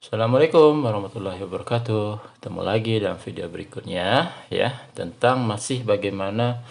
Assalamualaikum warahmatullahi wabarakatuh. Ketemu lagi dalam video berikutnya ya, tentang masih bagaimana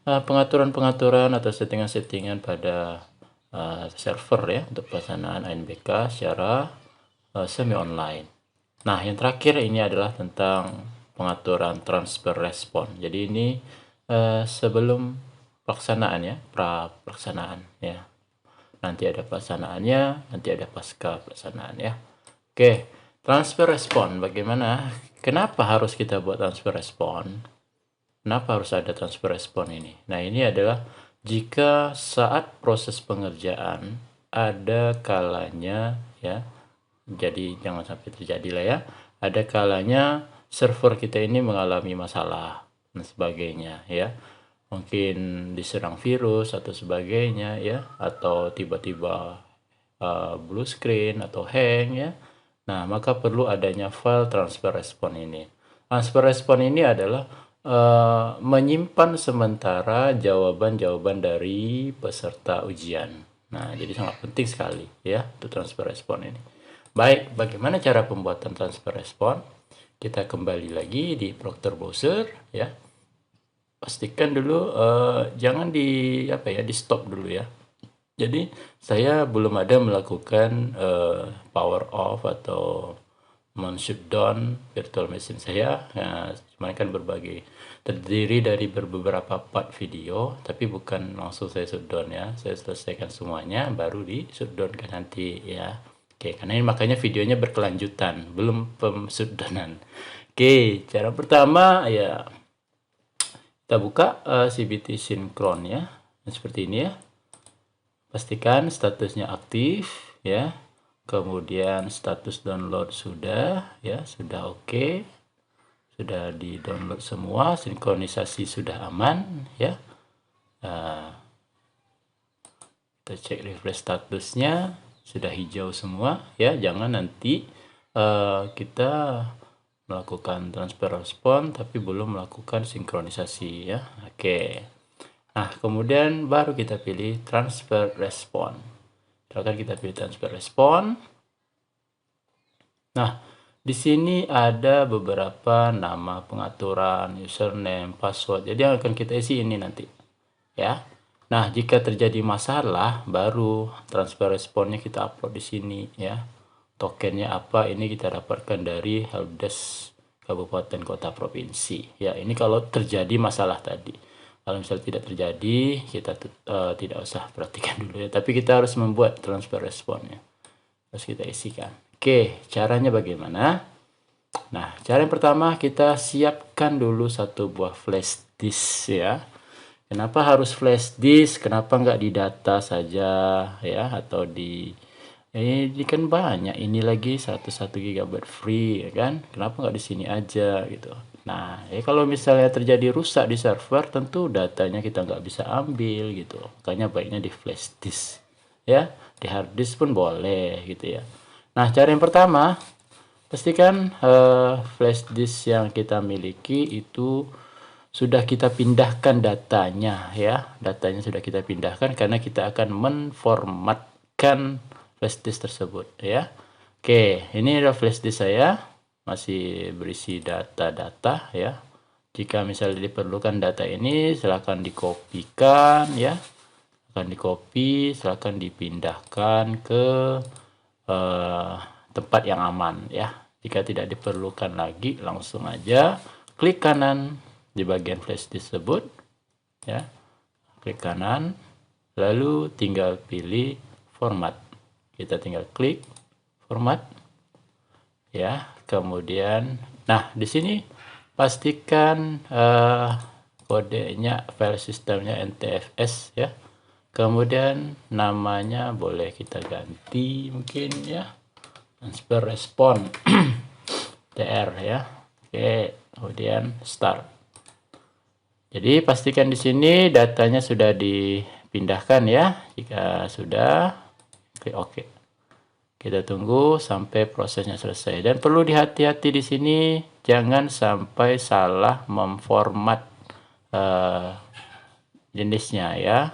pengaturan-pengaturan atau settingan-settingan pada server ya untuk pelaksanaan ANBK secara semi online. Nah, yang terakhir ini adalah tentang pengaturan transfer respon. Jadi ini sebelum pelaksanaan ya, pra pelaksanaan ya. Nanti ada pelaksanaannya, nanti ada pasca pelaksanaan ya. Oke, transfer respon bagaimana? Kenapa harus kita buat transfer respon? Kenapa harus ada transfer respon ini? Nah, ini adalah jika saat proses pengerjaan ada kalanya ya. Jadi jangan sampai terjadi lah ya. Ada kalanya server kita ini mengalami masalah dan sebagainya ya. Mungkin diserang virus atau sebagainya ya, atau tiba-tiba blue screen atau hang ya. Nah, maka perlu adanya file transfer respon ini. Transfer respon ini adalah menyimpan sementara jawaban-jawaban dari peserta ujian. Nah, jadi sangat penting sekali ya untuk transfer respon ini. Baik, bagaimana cara pembuatan transfer respon? Kita kembali lagi di Proctor Browser ya. Pastikan dulu jangan di stop dulu ya. Jadi saya belum ada melakukan power off atau men-shutdown virtual machine saya. Cuma kan terdiri dari beberapa part video, tapi bukan langsung saya shutdown ya. Saya selesaikan semuanya baru di shutdown kan nanti ya. Oke, karena ini makanya videonya berkelanjutan, belum shutdownan. Oke, cara pertama ya kita buka CBT Synchron ya. Seperti ini ya. Pastikan statusnya aktif ya. Kemudian status download sudah ya, sudah oke. Sudah di-download semua, sinkronisasi sudah aman ya. Kita cek refresh statusnya, sudah hijau semua ya. Jangan nanti kita melakukan transfer respon tapi belum melakukan sinkronisasi ya. Oke. Nah, kemudian baru kita pilih transfer respon. Silakan kita pilih transfer respon. Nah, di sini ada beberapa nama pengaturan, username, password. Jadi yang akan kita isi ini nanti. Ya. Nah, jika terjadi masalah, baru transfer responnya kita upload di sini ya. Tokennya apa? Ini kita dapatkan dari helpdesk kabupaten kota provinsi. Ya, ini kalau terjadi masalah tadi. Kalau misalnya tidak terjadi, kita tidak usah perhatikan dulu ya. Tapi kita harus membuat transfer responnya. Terus kita isikan. Oke, caranya bagaimana? Nah, cara yang pertama kita siapkan dulu satu buah flash disk ya. Kenapa harus flash disk? Kenapa nggak di data saja ya? Atau ini kan banyak, ini lagi 1 GB free ya kan, kenapa nggak di sini aja gitu. Nah kalau misalnya terjadi rusak di server, tentu datanya kita nggak bisa ambil gitu, makanya baiknya di flash disk ya. Di hard disk pun boleh gitu ya. Nah, cara yang pertama, pastikan flash disk yang kita miliki itu sudah kita pindahkan datanya ya. Datanya sudah kita pindahkan karena kita akan menformatkan flash disk tersebut ya. Oke, ini adalah flash disk saya, masih berisi data-data ya. Jika misalnya diperlukan data ini, silakan dikopikan ya. Akan dikopi, silakan dipindahkan ke tempat yang aman ya. Jika tidak diperlukan lagi, langsung aja klik kanan di bagian flash disk tersebut ya. Klik kanan, lalu tinggal pilih format. Kita tinggal klik format ya. Kemudian nah di sini pastikan kodenya, file sistemnya NTFS ya. Kemudian namanya boleh kita ganti mungkin ya, transfer respon TR ya. Oke, kemudian start. Jadi pastikan di sini datanya sudah dipindahkan ya. Jika sudah, klik OK. Kita tunggu sampai prosesnya selesai. Dan perlu dihati-hati di sini, jangan sampai salah memformat jenisnya ya.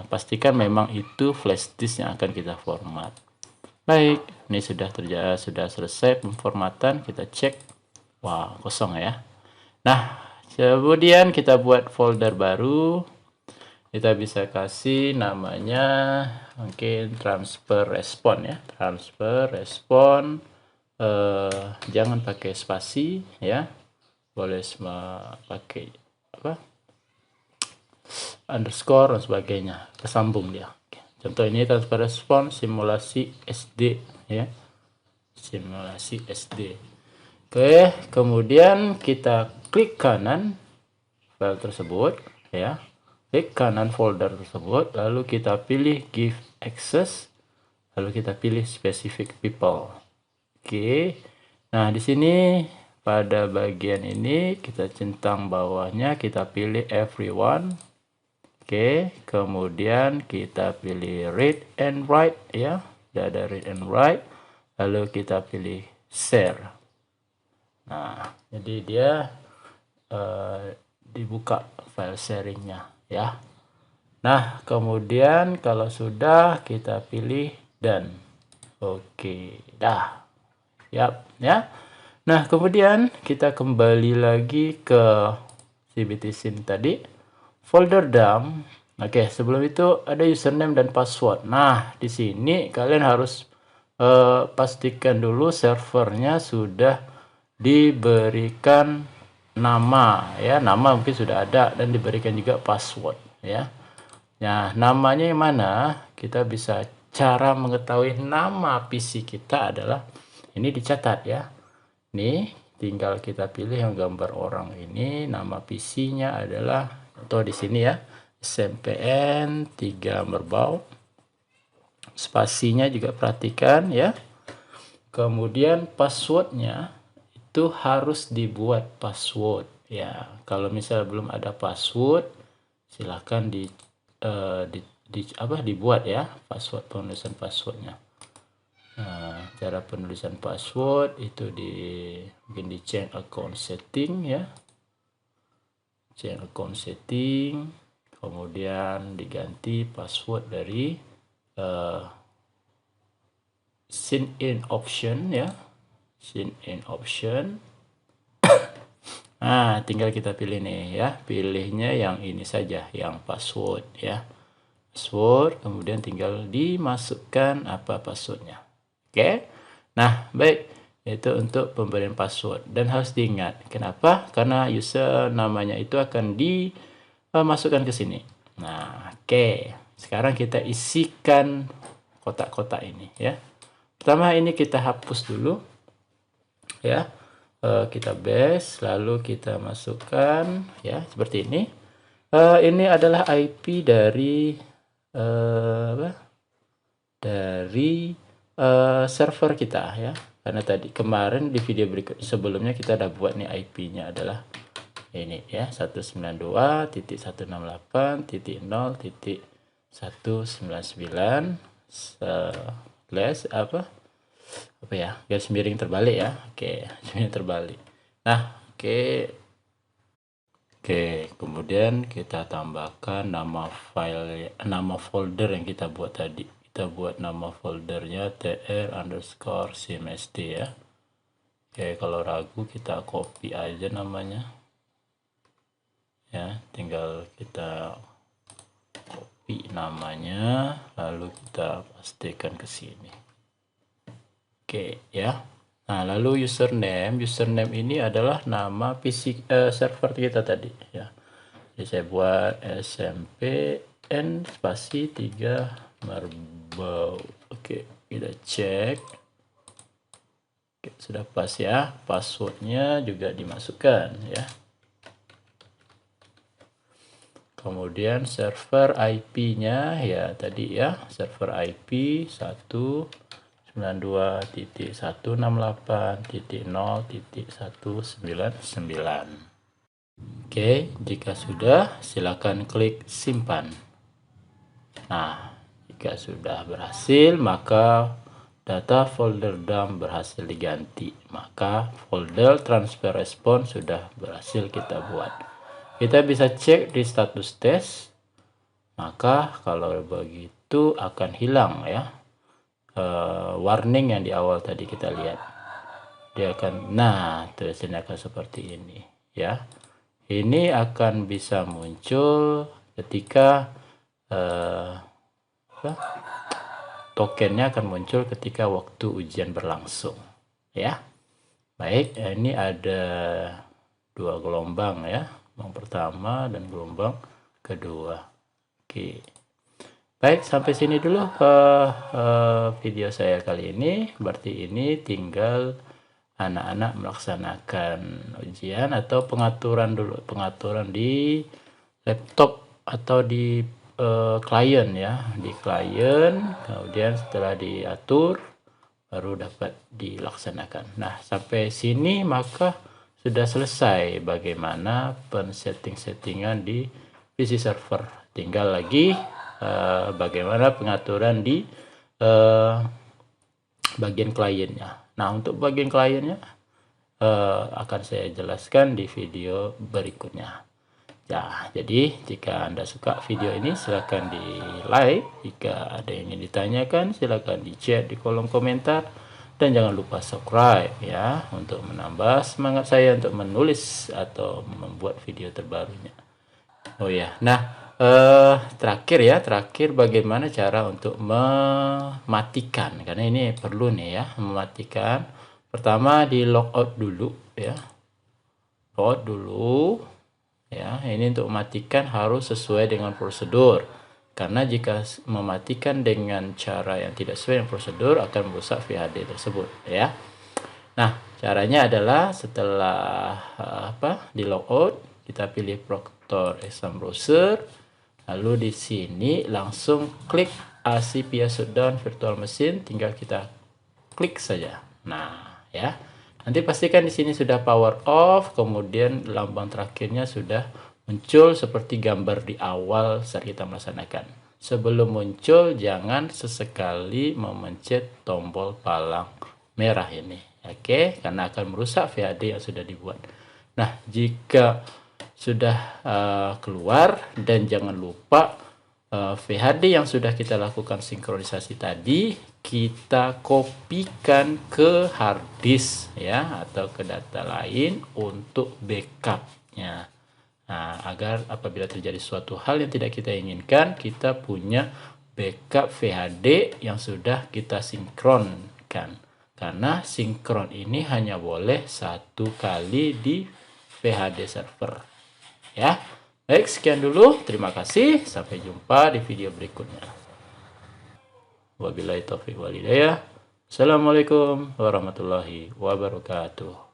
Pastikan memang itu flash disk yang akan kita format. Baik, ini sudah selesai pemformatan, kita cek. Wah, kosong ya. Nah, kemudian kita buat folder baru. Kita bisa kasih namanya mungkin transfer respon ya. Transfer respon, jangan pakai spasi ya. Boleh pakai apa? Underscore dan sebagainya. Tersambung dia. Contoh ini transfer respon simulasi SD ya. Simulasi SD. Oke, kemudian kita klik kanan file tersebut ya. Klik kanan folder tersebut, lalu kita pilih give access, lalu kita pilih specific people. Oke. Nah, di sini pada bagian ini kita centang bawahnya, kita pilih everyone. Oke, kemudian kita pilih read and write ya. Sudah ada read and write. Lalu kita pilih share. Nah, jadi dia dibuka file sharingnya ya. Nah, kemudian kalau sudah kita pilih done. Oke, dah. Yap, ya. Nah, kemudian kita kembali lagi ke CBT Scene tadi. Folder dump. Oke, sebelum itu ada username dan password. Nah, di sini kalian harus pastikan dulu servernya sudah diberikan nama ya. Nama mungkin sudah ada dan diberikan juga password ya. Nah, namanya yang mana? Kita bisa cara mengetahui nama PC kita adalah ini dicatat ya. Nih, tinggal kita pilih yang gambar orang ini, nama PC-nya adalah atau di sini ya, SMPN 3 Merbau. Spasinya juga perhatikan ya. Kemudian passwordnya itu harus dibuat password ya. Kalau misalnya belum ada password, silahkan dibuat ya password, penulisan passwordnya. Nah, cara penulisan password itu mungkin di change account setting ya, change account setting, kemudian diganti password dari sign in option ya, sign in option. Nah, tinggal kita pilih nih ya, pilihnya yang ini saja, yang password ya, password, kemudian tinggal dimasukkan apa passwordnya. Oke. Nah, baik, itu untuk pemberian password dan harus diingat. Kenapa? Karena user namanya itu akan dimasukkan ke sini. Nah, oke. Sekarang kita isikan kotak-kotak ini ya. Pertama ini kita hapus dulu ya. Kita base, lalu kita masukkan ya seperti ini. Ini adalah IP dari server kita ya. Karena tadi kemarin di video berikut sebelumnya kita udah buat nih IP-nya adalah ini ya, 192.168.0.199 apa ya, garis miring terbalik ya. Oke, miring terbalik. Nah, oke, kemudian kita tambahkan nama folder yang kita buat tadi. Kita buat nama foldernya tr_simsd ya. Oke, kalau ragu kita copy aja namanya ya, tinggal kita copy namanya lalu kita pastikan ke sini. Oke ya. Nah, lalu username ini adalah nama PC server kita tadi ya. Jadi saya buat SMPN spasi 3 Merbau. Oke, kita cek. Oke, sudah pas ya. Passwordnya juga dimasukkan ya. Kemudian server IP-nya ya tadi ya, server IP 192.168.0.199. Oke, jika sudah silakan klik simpan. Nah, jika sudah berhasil maka data folder dump berhasil diganti. Maka folder transfer response sudah berhasil kita buat. Kita bisa cek di status test. Maka kalau begitu akan hilang ya. warning yang di awal tadi kita lihat. Dia akan, nah tulisannya akan seperti ini ya. Ini akan bisa muncul ketika tokennya akan muncul ketika waktu ujian berlangsung ya. Baik, ini ada 2 gelombang ya, gelombang pertama dan gelombang kedua. Oke, baik, sampai sini dulu video saya kali ini. Berarti ini tinggal anak-anak melaksanakan ujian atau pengaturan dulu, pengaturan di laptop atau di klien ya, di klien. Kemudian setelah diatur baru dapat dilaksanakan. Nah, sampai sini maka sudah selesai bagaimana pensetting-settingan di PC server. Tinggal lagi bagaimana pengaturan di bagian kliennya. Nah, untuk bagian kliennya akan saya jelaskan di video berikutnya. Ya, jadi jika Anda suka video ini silahkan di like, jika ada yang ingin ditanyakan silahkan di chat di kolom komentar, dan jangan lupa subscribe ya untuk menambah semangat saya untuk menulis atau membuat video terbarunya. Oh ya, nah terakhir bagaimana cara untuk mematikan, karena ini perlu nih ya, mematikan. Pertama di logout dulu ya, logout dulu. Ya, ini untuk mematikan harus sesuai dengan prosedur. Karena jika mematikan dengan cara yang tidak sesuai dengan prosedur akan merusak VHD tersebut, ya. Nah, caranya adalah setelah di logout, kita pilih Proctor Exam Browser, lalu di sini langsung klik ACPS Shutdown Virtual Machine, tinggal kita klik saja. Nah, ya. Nanti pastikan di sini sudah power off, kemudian lambang terakhirnya sudah muncul seperti gambar di awal saat kita melaksanakan. Sebelum muncul, jangan sesekali memencet tombol palang merah ini. Oke, karena akan merusak VHD yang sudah dibuat. Nah, jika sudah keluar, dan jangan lupa VHD yang sudah kita lakukan sinkronisasi tadi kita kopikan ke hard disk ya, atau ke data lain untuk backupnya. Nah, agar apabila terjadi suatu hal yang tidak kita inginkan, kita punya backup VHD yang sudah kita sinkronkan. Karena sinkron ini hanya boleh 1 kali di VHD server ya. Baik, sekian dulu. Terima kasih. Sampai jumpa di video berikutnya. Wabillahi taufiq wal hidayah. Assalamualaikum warahmatullahi wabarakatuh.